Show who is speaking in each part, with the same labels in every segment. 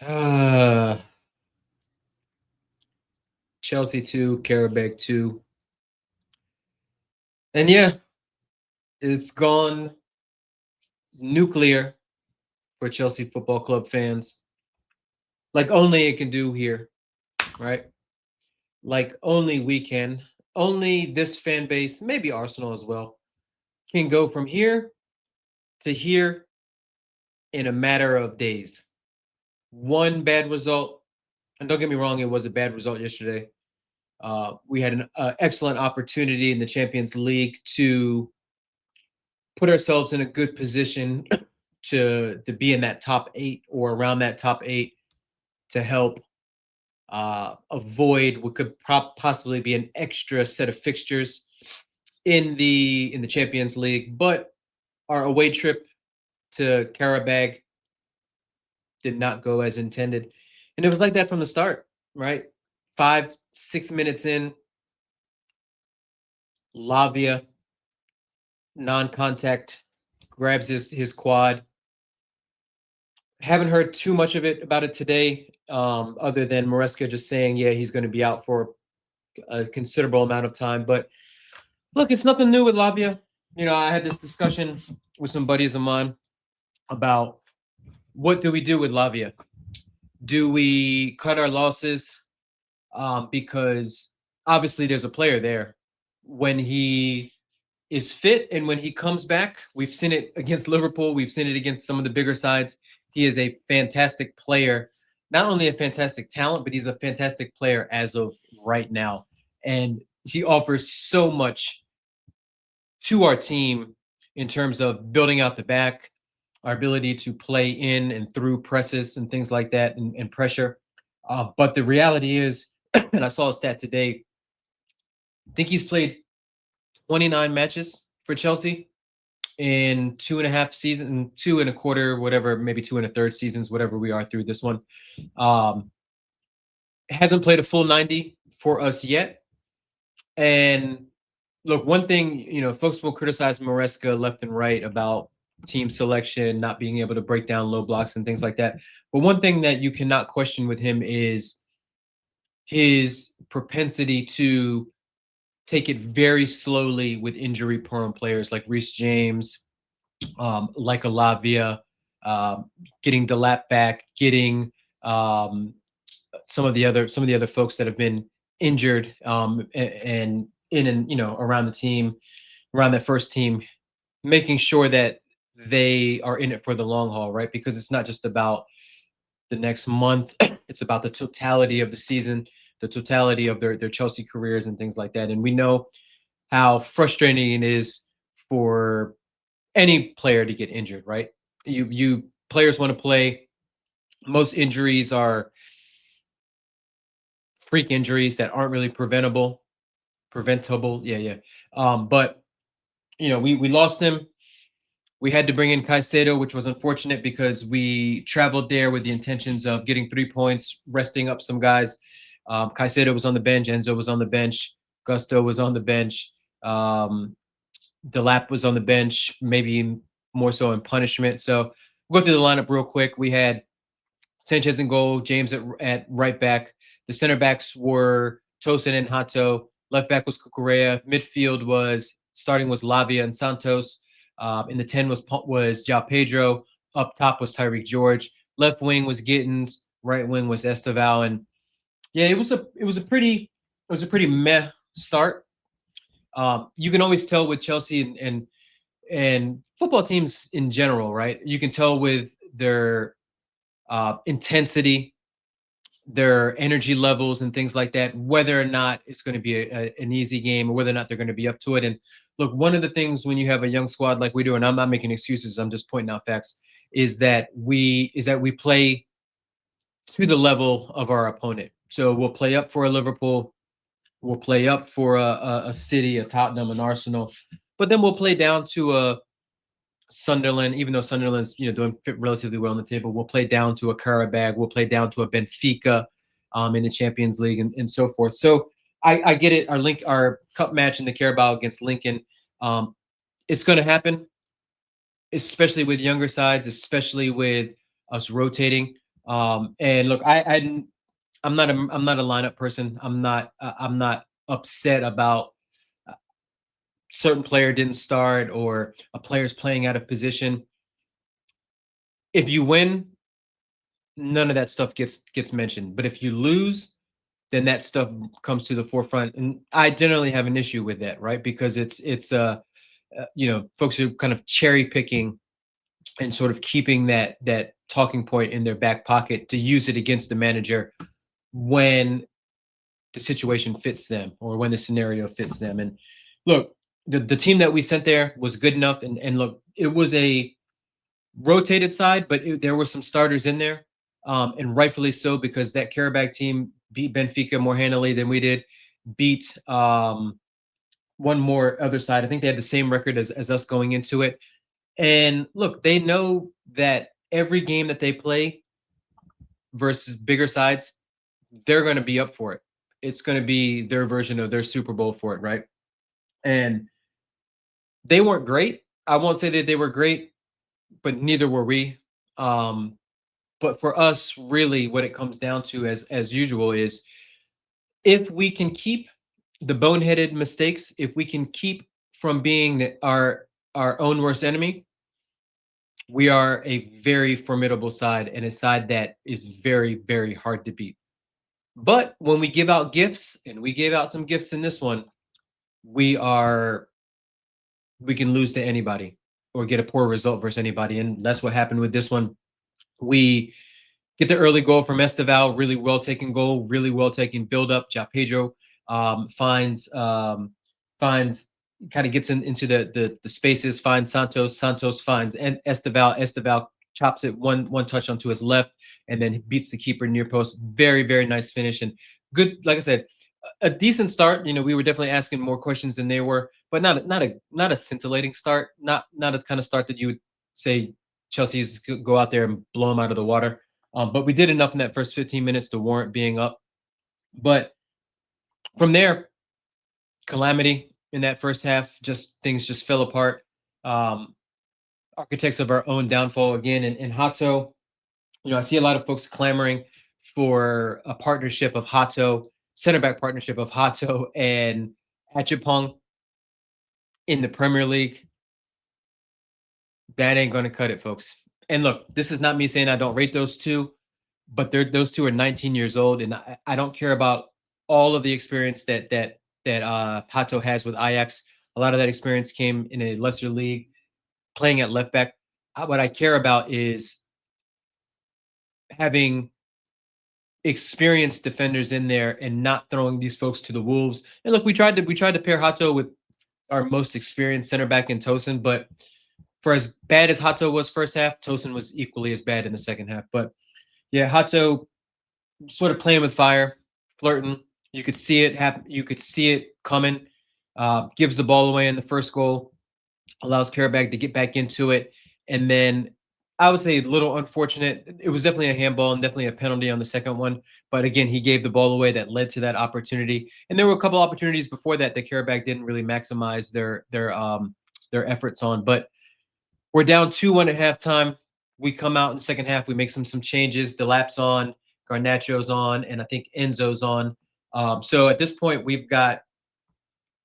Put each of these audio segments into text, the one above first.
Speaker 1: Uh, Chelsea 2, Qarabag 2. And yeah, it's gone nuclear for Chelsea Football Club fans. Like only it can do here, right? Like only we can. Only this fan base, maybe Arsenal as well, can go from here to here in a matter of days. One bad result, and don't get me wrong, it was a bad result yesterday. We had an excellent opportunity in the Champions League to put ourselves in a good position to be in that top 8 or around that top 8 to help avoid what could possibly be an extra set of fixtures in the Champions League. But our away trip to Qarabag did not go as intended, and it was like that from the start. Right, 5-6 minutes in, Lavia non-contact grabs his quad. Haven't heard too much of it about it today, other than Maresca just saying, yeah, he's going to be out for a considerable amount of time. But look, it's nothing new with Lavia. I had this discussion with some buddies of mine about what do we do with Lavia? Do we cut our losses? Because obviously there's a player there. When he is fit and when he comes back, we've seen it against Liverpool, we've seen it against some of the bigger sides. He is a fantastic player, not only a fantastic talent, but he's a fantastic player as of right now. And he offers so much to our team in terms of building out the back, our ability to play in and through presses and things like that and pressure. But the reality is, and I saw a stat today, I think he's played 29 matches for Chelsea in 2.5 seasons, 2.25, whatever, maybe 2.33 seasons, whatever we are through this one. Um, hasn't played a full 90 for us yet. And look, one thing, folks will criticize Maresca left and right about team selection, not being able to break down low blocks and things like that. But one thing that you cannot question with him is his propensity to take it very slowly with injury prone players like Reece James, like Alavia, getting the lap back, getting um, some of the other folks that have been injured, and in and around the team, around that first team, making sure that they are in it for the long haul, right? Because it's not just about the next month; it's about the totality of the season, the totality of their Chelsea careers and things like that. And we know how frustrating it is for any player to get injured, right? You players want to play. Most injuries are freak injuries that aren't really preventable. Yeah, yeah. But we lost him. We had to bring in Caicedo, which was unfortunate because we traveled there with the intentions of getting 3 points, resting up some guys. Caicedo was on the bench. Enzo was on the bench. Gusto was on the bench. Delap was on the bench, maybe more so in punishment. So we'll go through the lineup real quick. We had Sanchez in goal, James at right back. The center backs were Tosin and Hato. Left back was Cucurella. Midfield was starting was Lavia and Santos. In the 10 was João Pedro. Up top was Tyreek George. Left wing was Gittins. Right wing was Esteval. And yeah, it was a pretty meh start. You can always tell with Chelsea and football teams in general, right? You can tell with their intensity, their energy levels, and things like that, whether or not it's going to be an easy game or whether or not they're going to be up to it. And look, one of the things when you have a young squad like we do, and I'm not making excuses, I'm just pointing out facts, is that we play to the level of our opponent. So we'll play up for a Liverpool, we'll play up for a City, a Tottenham, an Arsenal, but then we'll play down to a Sunderland, even though Sunderland's doing relatively well on the table. We'll play down to a Qarabag. We'll play down to a Benfica in the Champions League and so forth. So I get it. Our cup match in the Carabao against Lincoln, it's going to happen, especially with younger sides, especially with us rotating. And look, I'm not a lineup person. I'm not upset about certain player didn't start or a player's playing out of position. If you win, none of that stuff gets mentioned. But if you lose, then that stuff comes to the forefront, and I generally have an issue with that, right? Because folks are kind of cherry picking and sort of keeping that talking point in their back pocket to use it against the manager when the situation fits them or when the scenario fits them. And look, the team that we sent there was good enough, and look, it was a rotated side, but there were some starters in there, and rightfully so because that Qarabag team beat Benfica more handily than we did. Beat one more other side. I think they had the same record as us going into it. And look, they know that every game that they play versus bigger sides, they're going to be up for it. It's going to be their version of their Super Bowl for it, right? And they weren't great. I won't say that they were great, but neither were we. Um, but for us, really, what it comes down to, as usual, is if we can keep the boneheaded mistakes, if we can keep from being our own worst enemy, we are a very formidable side and a side that is very, very hard to beat. But when we give out gifts, and we gave out some gifts in this one, we are we can lose to anybody or get a poor result versus anybody. And that's what happened with this one. We get the early goal from Esteval, really well taken goal, really well taken build up. Ja Pedro finds kind of gets into the spaces, finds Santos. Santos finds and Esteval. Esteval chops it one touch onto his left, and then beats the keeper near post. Very, very nice finish and good. Like I said, a decent start. We were definitely asking more questions than they were, but not a scintillating start. Not a kind of start that you would say Chelsea's go out there and blow them out of the water. But we did enough in that first 15 minutes to warrant being up. But from there, calamity in that first half. Just things just fell apart. Um, Architects of our own downfall again. And Hato, I see a lot of folks clamoring for a partnership of Hato, center back partnership of Hato and Achipong in the Premier League. That ain't going to cut it, folks. And look, this is not me saying I don't rate those two, but those two are 19 years old, and I don't care about all of the experience that Hato has with Ajax. A lot of that experience came in a lesser league, playing at left back. What I care about is having experienced defenders in there and not throwing these folks to the wolves. And look, we tried to pair Hato with our most experienced center back in Tosin, but for as bad as Hato was first half, Tosin was equally as bad in the second half. But yeah, Hato sort of playing with fire, flirting. You could see it happen. You could see it coming. Gives the ball away in the first goal, allows Qarabag to get back into it, and then I would say a little unfortunate. It was definitely a handball and definitely a penalty on the second one. But again, he gave the ball away that led to that opportunity. And there were a couple opportunities before that Qarabag didn't really maximize their efforts on. But we're down 2-1 at halftime. We come out in the second half. We make some changes. Delap's on, Garnacho's on, and I think Enzo's on. So at this point, we've got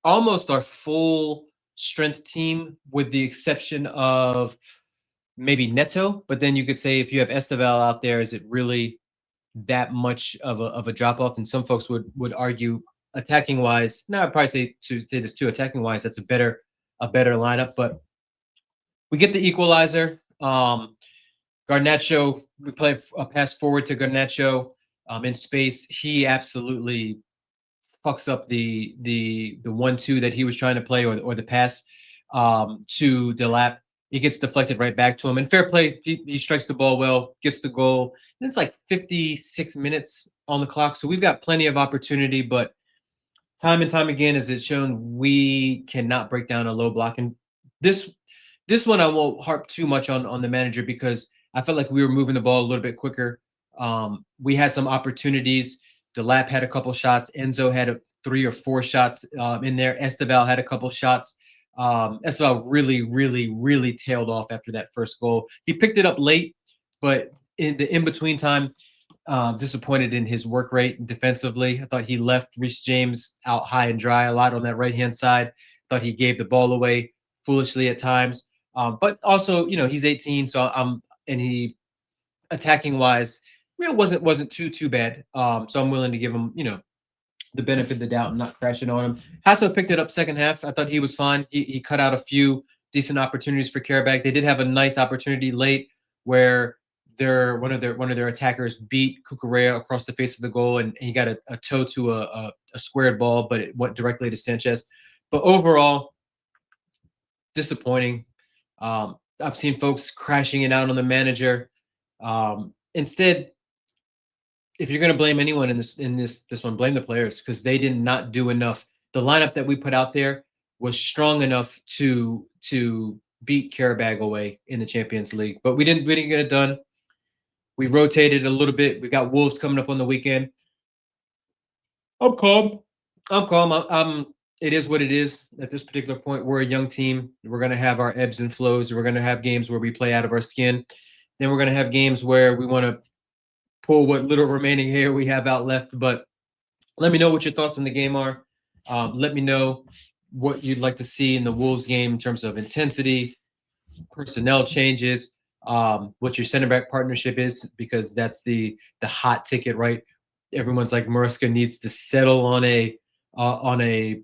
Speaker 1: almost our full strength team, with the exception of maybe Neto. But then you could say if you have Esteval out there, is it really that much of a drop off? And some folks would argue attacking wise. No, I'd probably say this too. Attacking wise, that's a better lineup. But we get the equalizer. Garnacho, we play a pass forward to Garnacho in space. He absolutely fucks up the 1-2 that he was trying to play, or the pass to Delap. It gets deflected right back to him. And fair play, he strikes the ball well, gets the goal. And it's like 56 minutes on the clock. So we've got plenty of opportunity, but time and time again, as it's shown, we cannot break down a low block. And this this one I won't harp too much on the manager, because I felt like we were moving the ball a little bit quicker. We had some opportunities. Delap had a couple shots. Enzo had 3 or 4 shots in there. Esteval had a couple shots. Esteval really, really, really tailed off after that first goal. He picked it up late, but in the in between time, disappointed in his work rate defensively. I thought he left Reece James out high and dry a lot on that right hand side. Thought he gave the ball away foolishly at times. But also, he's 18, so I'm and he attacking wise, wasn't too bad. So I'm willing to give him the benefit of the doubt and not crashing on him. Hato picked it up second half. I thought he was fine. He cut out a few decent opportunities for Qarabag. They did have a nice opportunity late where one of their attackers beat Cucurella across the face of the goal, and he got a toe to a squared ball, but it went directly to Sanchez. But overall, disappointing. I've seen folks crashing it out on the manager. Instead, if you're going to blame anyone in this one, blame the players because they did not do enough. The lineup that we put out there was strong enough to beat Qarabag away in the Champions League, but we didn't get it done. We rotated a little bit. We got Wolves coming up on the weekend. I'm calm. I'm calm. It is what it is at this particular point. We're a young team. We're going to have our ebbs and flows. We're going to have games where we play out of our skin. Then we're going to have games where we want to pull what little remaining hair we have out left. But let me know what your thoughts on the game are. Let me know what you'd like to see in the Wolves game in terms of intensity, personnel changes, what your center back partnership is, because that's the hot ticket, right? Everyone's like Maresca needs to settle on a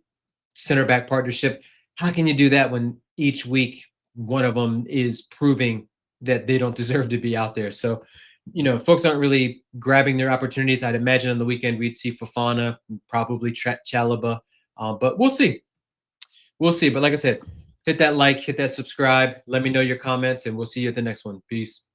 Speaker 1: center back partnership. How can you do that when each week one of them is proving that they don't deserve to be out there? So, folks aren't really grabbing their opportunities. I'd imagine on the weekend we'd see Fofana, probably Chalaba, but we'll see. We'll see. But like I said, hit that like, hit that subscribe. Let me know your comments, and we'll see you at the next one. Peace.